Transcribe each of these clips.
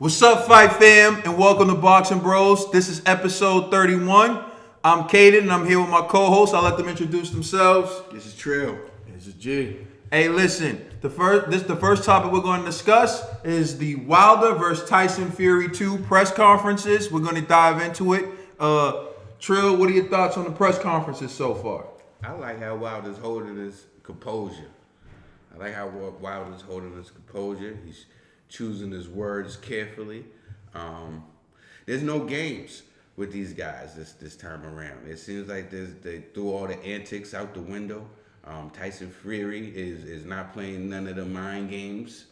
What's up, Fight Fam, and welcome to Boxing Bros. This is episode 31. I'm Caden, and I'm here with my co-hosts. I'll let them introduce themselves. This is Trill. This is G. Hey, listen, the first topic we're going to discuss is the Wilder versus Tyson Fury 2 press conferences. We're going to dive into it. Trill, what are your thoughts on the press conferences so far? I like how Wilder's holding his composure. He's choosing his words carefully. There's no games with these guys this time around. It seems like they threw all the antics out the window. Tyson Fury is not playing none of the mind games.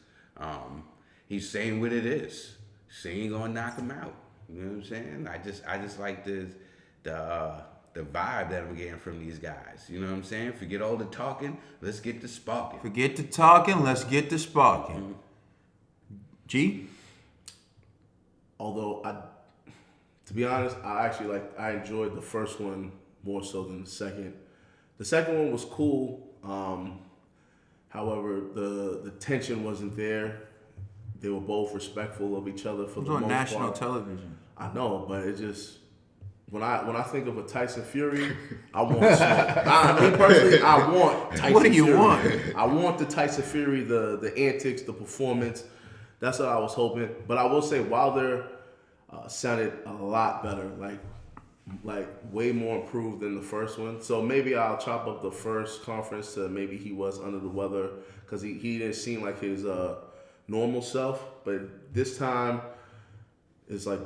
He's saying what it is. Saying gonna knock him out. You know what I'm saying? I just like the vibe that I'm getting from these guys. You know what I'm saying? Forget all the talking. Let's get the sparking. Forget the talking. Let's get the sparking. Mm-hmm. G? Although to be honest, I enjoyed the first one more so than the second. The second one was cool. However, the tension wasn't there. They were both respectful of each other for the most part. It was on national television. I know, but it just when I think of a Tyson Fury, I want smoke. Me personally, I want Tyson Fury. What do you want? I want the Tyson Fury, the antics, the performance. That's what I was hoping. But I will say Wilder sounded a lot better, like way more improved than the first one. So maybe I'll chop up the first conference to maybe he was under the weather because he didn't seem like his normal self. But this time, it's like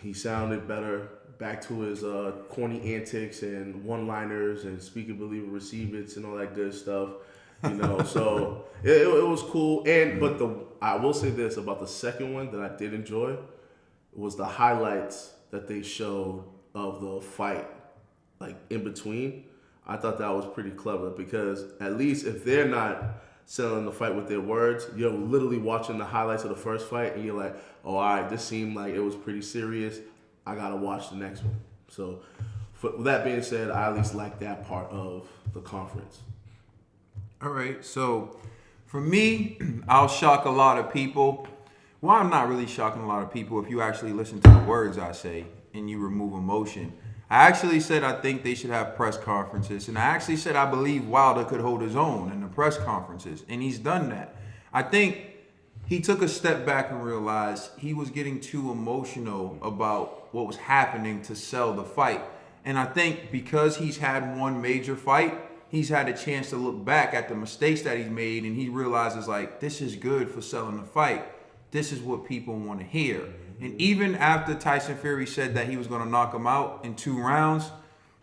he sounded better, back to his corny antics and one-liners and speak it, believe it, receive it, and all that good stuff. You know, so it was cool. But I will say this about the second one that I did enjoy was the highlights that they showed of the fight, like in between. I thought that was pretty clever because at least if they're not selling the fight with their words, you're literally watching the highlights of the first fight and you're like, oh, all right, this seemed like it was pretty serious. I gotta watch the next one. So, with that being said, I at least like that part of the conference. All right, so for me, I'll shock a lot of people. Well, I'm not really shocking a lot of people if you actually listen to the words I say and you remove emotion. I actually said I think they should have press conferences, and I actually said I believe Wilder could hold his own in the press conferences, and he's done that. I think he took a step back and realized he was getting too emotional about what was happening to sell the fight. And I think because he's had one major fight, he's had a chance to look back at the mistakes that he's made, and he realizes, like, this is good for selling the fight. This is what people want to hear. And even after Tyson Fury said that he was going to knock him out in 2 rounds,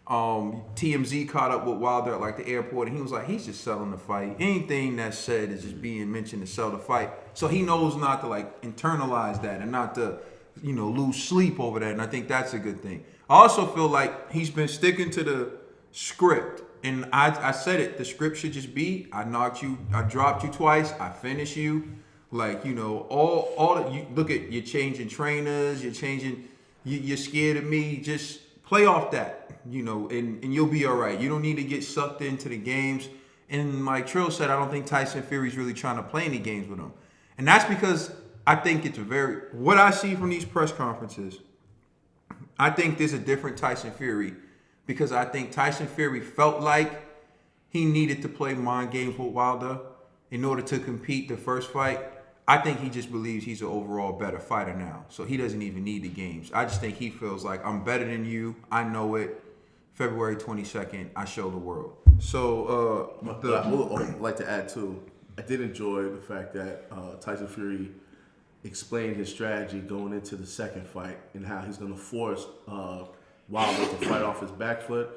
TMZ caught up with Wilder at, like, the airport, and he was like, he's just selling the fight. Anything that's said is just being mentioned to sell the fight. So he knows not to, like, internalize that and not to, lose sleep over that, and I think that's a good thing. I also feel like he's been sticking to the script. And I said it, the script should just be, I dropped you twice, I finish you. Like, all that you look at, you're changing trainers, you're scared of me. Just play off that, and you'll be all right. You don't need to get sucked into the games. And like Trill said, I don't think Tyson Fury's really trying to play any games with him. And that's because I think what I see from these press conferences, I think there's a different Tyson Fury. Because I think Tyson Fury felt like he needed to play mind games with Wilder in order to compete the first fight. I think he just believes he's an overall better fighter now. So he doesn't even need the games. I just think he feels like, I'm better than you. I know it. February 22nd, I show the world. So, I would like to add, too, I did enjoy the fact that Tyson Fury explained his strategy going into the second fight and how he's going to force Wilder to fight off his back foot,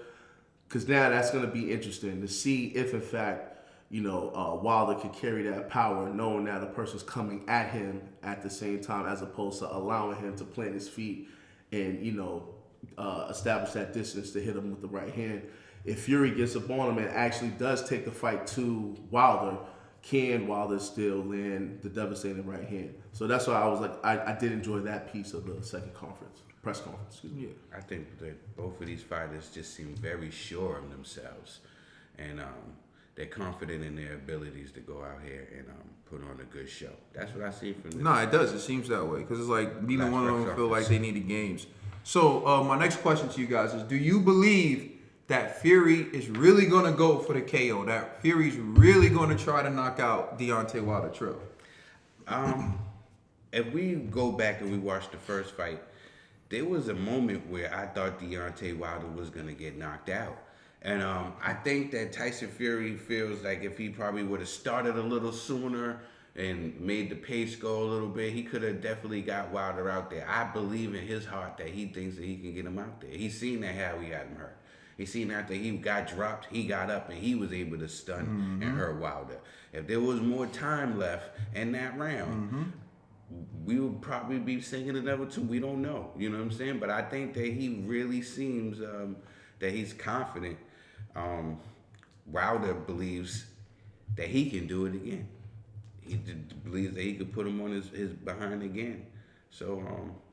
because now that's going to be interesting to see if, in fact, Wilder could carry that power, knowing that a person's coming at him at the same time, as opposed to allowing him to plant his feet and establish that distance to hit him with the right hand. If Fury gets up on him and actually does take the fight to Wilder, can Wilder still land the devastating right hand? So that's why I was like, I did enjoy that piece of the second press conference. Excuse me. Yeah, I think that both of these fighters just seem very sure of themselves, and they're confident in their abilities to go out here and put on a good show. That's what I see from this. No, it does. It seems that way because it's like neither Last one of them press feel like conference. they needed games. So my next question to you guys is: do you believe that Fury is really going to go for the KO? That Fury's really going to try to knock out Deontay Wilder Trill? If we go back and we watch the first fight, there was a moment where I thought Deontay Wilder was going to get knocked out. And I think that Tyson Fury feels like if he probably would have started a little sooner and made the pace go a little bit, he could have definitely got Wilder out there. I believe in his heart that he thinks that he can get him out there. He's seen that how he had him hurt. He's seen after he got dropped, he got up and he was able to stun and hurt Wilder. If there was more time left in that round, we would probably be singing another two. We don't know. You know what I'm saying? But I think that he really seems that he's confident. Wilder believes that he can do it again. He believes that he could put him on his behind again. So,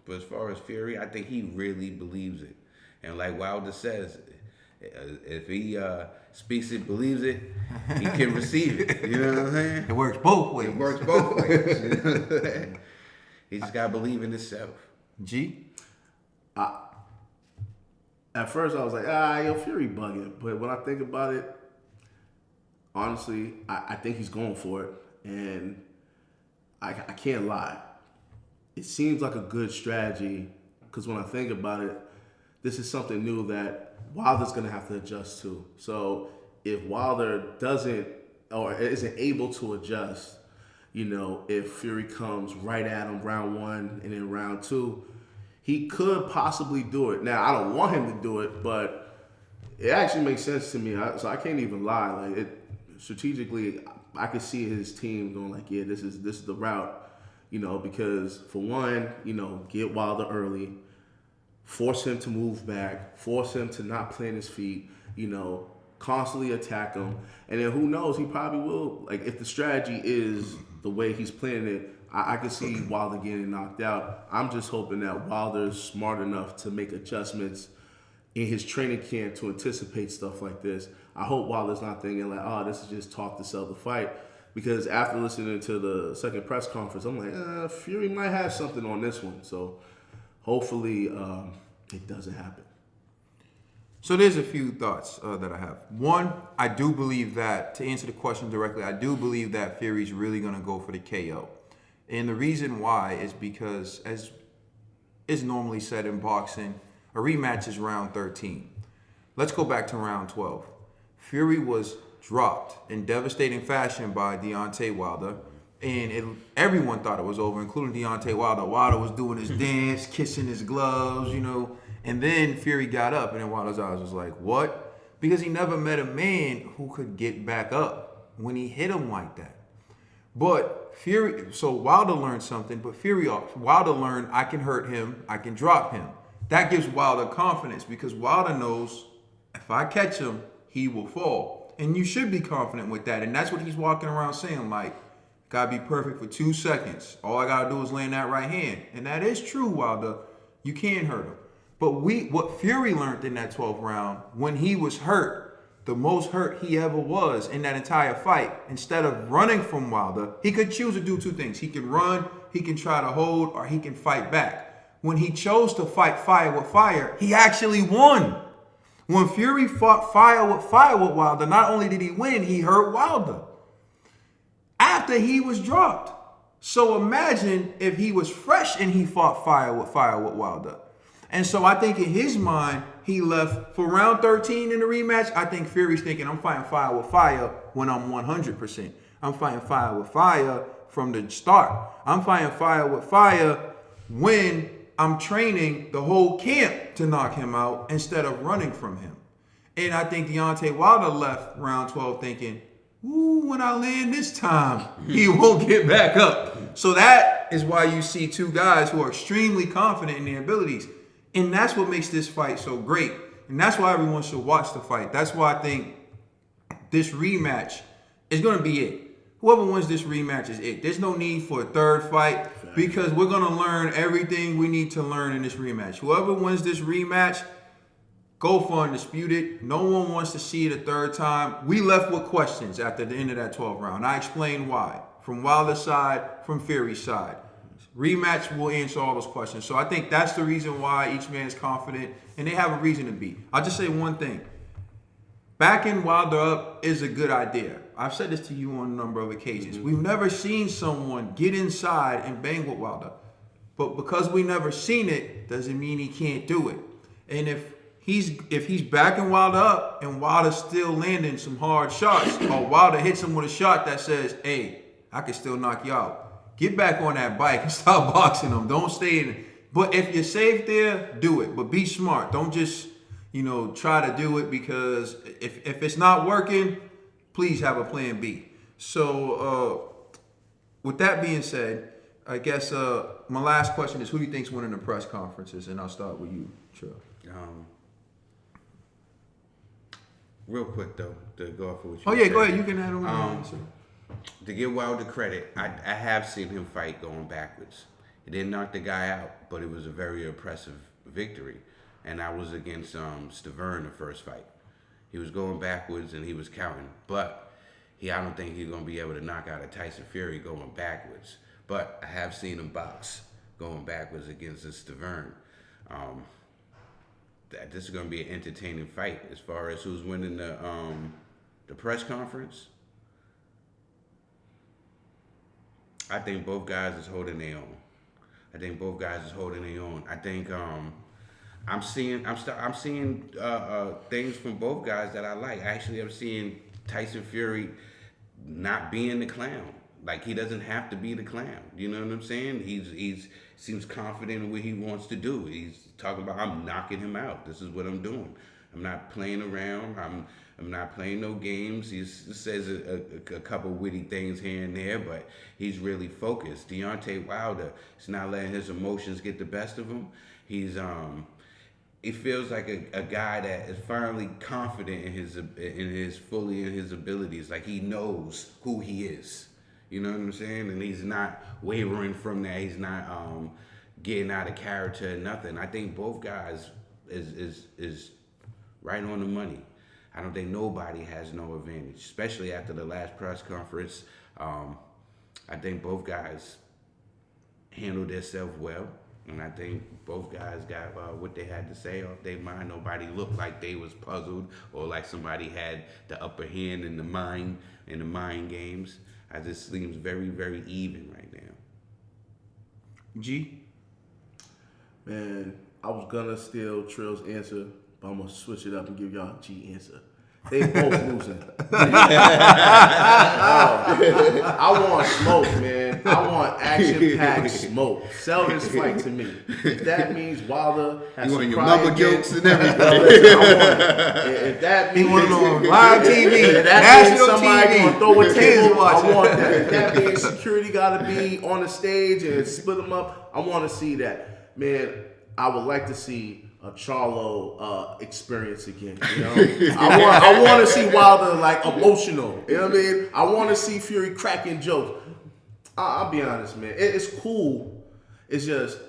but as far as Fury, I think he really believes it. And like Wilder says, if he speaks it, believes it, he can receive it. You know what I'm saying? It works both ways. It works both ways. You know what I'm saying? He just gotta believe in himself. G? At first, I was like, yo, Fury bugging. But when I think about it, honestly, I think he's going for it. And I can't lie. It seems like a good strategy because when I think about it, this is something new that Wilder's going to have to adjust to. So if Wilder doesn't or isn't able to adjust, if Fury comes right at him round one and then round two, he could possibly do it. Now, I don't want him to do it, but it actually makes sense to me. So I can't even lie. Like strategically, I could see his team going like, yeah, this is the route, because for one, get Wilder early, force him to move back, force him to not plant his feet, constantly attack him. And then who knows, he probably will. Like if the strategy is the way he's playing it, I can see Wilder getting knocked out. I'm just hoping that Wilder's smart enough to make adjustments in his training camp to anticipate stuff like this. I hope Wilder's not thinking like, this is just talk to sell the fight. Because after listening to the second press conference, I'm like, Fury might have something on this one. So hopefully it doesn't happen. So there's a few thoughts that I have. One, I do believe that, to answer the question directly, I do believe that Fury's really going to go for the KO. And the reason why is because, as is normally said in boxing, a rematch is round 13. Let's go back to round 12. Fury was dropped in devastating fashion by Deontay Wilder, and everyone thought it was over, including Deontay Wilder. Wilder was doing his dance, kissing his gloves, and then Fury got up, and then Wilder's eyes was like, what? Because he never met a man who could get back up when he hit him like that. But so Wilder learned something, but Wilder learned I can hurt him, I can drop him. That gives Wilder confidence because Wilder knows if I catch him, he will fall. And you should be confident with that. And that's what he's walking around saying, like, gotta be perfect for 2 seconds. All I gotta do is land that right hand. And that is true, Wilder. You can hurt him. But what Fury learned in that 12th round, when he was hurt, the most hurt he ever was in that entire fight, instead of running from Wilder, he could choose to do 2 things. He can run, he can try to hold, or he can fight back. When he chose to fight fire with fire, he actually won. When Fury fought fire with Wilder, not only did he win, he hurt Wilder after he was dropped. So imagine if he was fresh and he fought fire with Wilder. And so I think in his mind, he left for round 13 in the rematch. I think Fury's thinking, I'm fighting fire with fire when I'm 100%. I'm fighting fire with fire from the start. I'm fighting fire with fire when I'm training the whole camp to knock him out instead of running from him. And I think Deontay Wilder left round 12 thinking, when I land this time, he won't get back up. So that is why you see 2 guys who are extremely confident in their abilities. And that's what makes this fight so great. And that's why everyone should watch the fight. That's why I think this rematch is going to be it. Whoever wins this rematch is it. There's no need for a third fight because we're going to learn everything we need to learn in this rematch. Whoever wins this rematch, go for undisputed. No one wants to see it a third time. We left with questions after the end of that 12th round. I explained why. From Wilder's side, from Fury's side. Rematch will answer all those questions. So I think that's the reason why each man is confident, and they have a reason to be. I'll just say one thing. Backing Wilder up is a good idea. I've said this to you on a number of occasions. We've never seen someone get inside and bang with Wilder. But because we never seen it, doesn't mean he can't do it. And if he's backing Wilder up and Wilder's still landing some hard shots, or Wilder hits him with a shot that says, hey, I can still knock you out, get back on that bike and stop boxing him. Don't stay in it. But if you're safe there, do it. But be smart. Don't just, try to do it because if it's not working, please have a plan B. So with that being said, I guess my last question is, who do you think's winning the press conferences? And I'll start with you, Trill. Real quick though, to go off of what you Oh yeah, said. go ahead. You can handle it. To give Wilder credit, I have seen him fight going backwards. He didn't knock the guy out, but it was a very impressive victory. And I was against Stavern the first fight. He was going backwards and he was counting, but I don't think he's gonna be able to knock out a Tyson Fury going backwards. But I have seen him box going backwards against a Stavern. This is gonna be an entertaining fight. As far as who's winning the press conference, I think both guys is holding their own. I think I'm seeing things from both guys that I like. Actually, I'm seeing Tyson Fury not being the clown. Like, he doesn't have to be the clown. You know what I'm saying? He's seems confident in what he wants to do. He's talking about, I'm knocking him out. This is what I'm doing. I'm not playing around. I'm not playing no games. He says a couple witty things here and there, but he's really focused. Deontay Wilder is not letting his emotions get the best of him. He feels like a guy that is finally confident in his abilities. Like, he knows who he is. You know what I'm saying? And he's not wavering from that. He's not getting out of character or nothing. I think both guys is right on the money. I don't think nobody has no advantage, especially after the last press conference. I think both guys handled themselves well, and I think both guys got what they had to say off their mind. Nobody looked like they was puzzled or like somebody had the upper hand in the mind games. I just seems very, very even right now. G? Man, I was gonna steal Trill's answer, but I'm gonna switch it up and give y'all a G answer. They both losing. I want smoke, man. I want action-packed smoke. Sell this fight to me. If that means Wilder has You want to your cry mama again, jokes and everything. I want it. If that means live TV, if that means national somebody TV, gonna throw a kids table, watching. I want that. If that means security gotta be on the stage and split them up, I want to see that. Man, I would like to see a Charlo experience again. You know, I want to see Wilder like emotional. You know what I mean? I want to see Fury cracking jokes. I'll be honest, man. It's cool. It's just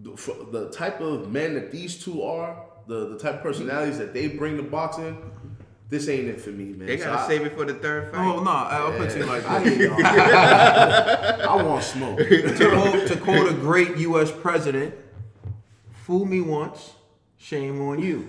the type of men that these two are, the type of personalities that they bring to boxing. This ain't it for me, man. They gotta save it for the third fight. Oh no, I'll put you like I this. need I want smoke. To quote a great U.S. president, "Fool me once, shame on you.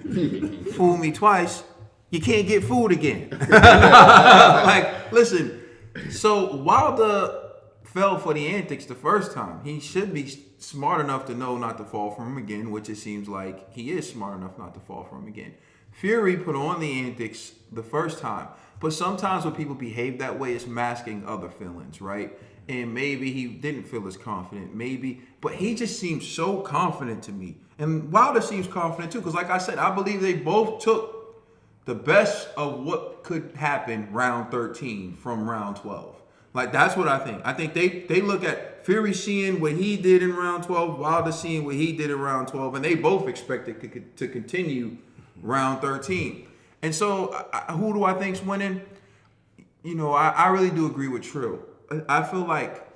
Fool me twice, you can't get fooled again." Like, listen. So Wilder fell for the antics the first time. He should be smart enough to know not to fall for him again, which it seems like he is smart enough not to fall for him again. Fury put on the antics the first time, but sometimes when people behave that way, it's masking other feelings, right? And maybe he didn't feel as confident, but he just seems so confident to me. And Wilder seems confident too, because like I said, I believe they both took the best of what could happen round 13 from round 12. Like, that's what I think. I think they look at Fury seeing what he did in round 12, Wilder seeing what he did in round 12, and they both expect it to continue round 13. And so, who do I think's winning? I really do agree with Trill. I feel like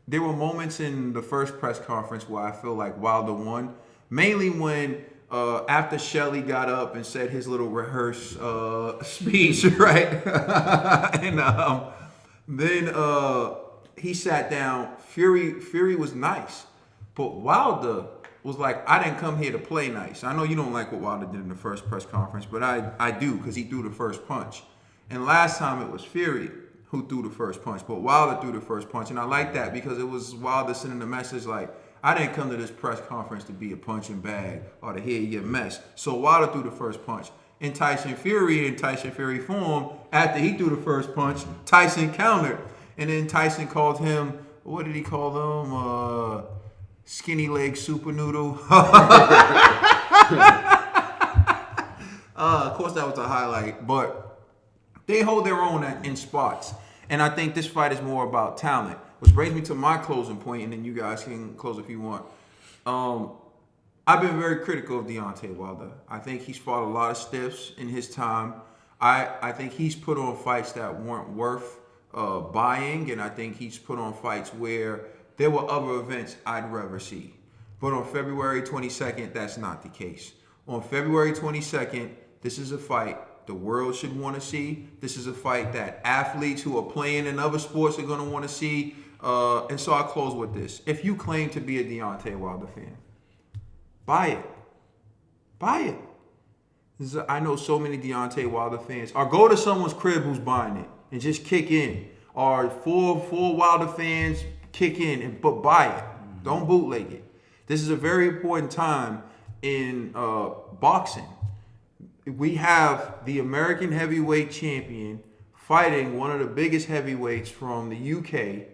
there were moments in the first press conference where I feel like Wilder won, mainly when after Shelly got up and said his little rehearsed speech, right? And then he sat down. Fury was nice, but Wilder was like, I didn't come here to play nice. I know you don't like what Wilder did in the first press conference, but I do, because he threw the first punch. And last time it was Fury who threw the first punch, but Wilder threw the first punch. And I like that because it was Wilder sending the message like, I didn't come to this press conference to be a punching bag or to hear your mess. So Wilder threw the first punch. And Tyson Fury, in Tyson Fury form, after he threw the first punch, Tyson countered. And then Tyson called him, what did he call him? Skinny leg super noodle. Of course, that was a highlight, but they hold their own in spots. And I think this fight is more about talent, which brings me to my closing point, and then you guys can close if you want. I've been very critical of Deontay Wilder. I think he's fought a lot of stiffs in his time. I think he's put on fights that weren't worth buying, and I think he's put on fights where there were other events I'd rather see. But on February 22nd, that's not the case. On February 22nd, this is a fight the world should want to see. This is a fight that athletes who are playing in other sports are going to want to see. And so I'll close with this. If you claim to be a Deontay Wilder fan, buy it. Buy it. I know so many Deontay Wilder fans. Or go to someone's crib who's buying it and just kick in. Or four Wilder fans kick in, but buy it. Don't bootleg it. This is a very important time in boxing. We have the American heavyweight champion fighting one of the biggest heavyweights from the UK.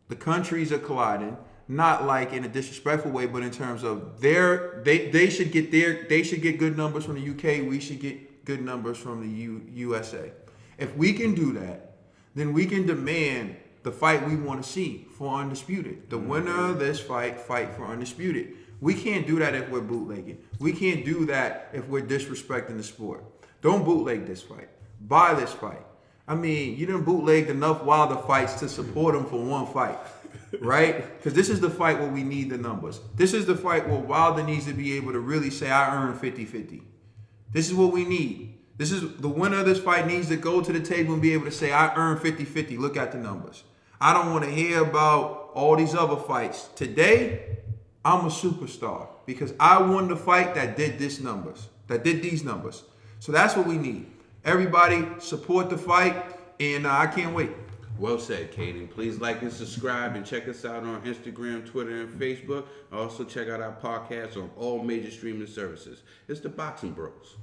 The countries are colliding, not like in a disrespectful way, but in terms of they should get good numbers from the UK. We should get good numbers from the USA. If we can do that, then we can demand the fight we want to see for Undisputed. The winner of this fight for Undisputed. We can't do that if we're bootlegging. We can't do that if we're disrespecting the sport. Don't bootleg this fight. Buy this fight. I mean, you done bootlegged enough Wilder fights to support him for one fight, right? Because this is the fight where we need the numbers. This is the fight where Wilder needs to be able to really say, I earned 50-50. This is what we need. This is the winner of this fight needs to go to the table and be able to say, I earned 50-50. Look at the numbers. I don't want to hear about all these other fights. Today, I'm a superstar because I won the fight that did these numbers. So that's what we need. Everybody support the fight, and I can't wait. Well said, Caden. Please like and subscribe and check us out on Instagram, Twitter, and Facebook. Also check out our podcast on all major streaming services. It's the Boxing Bros.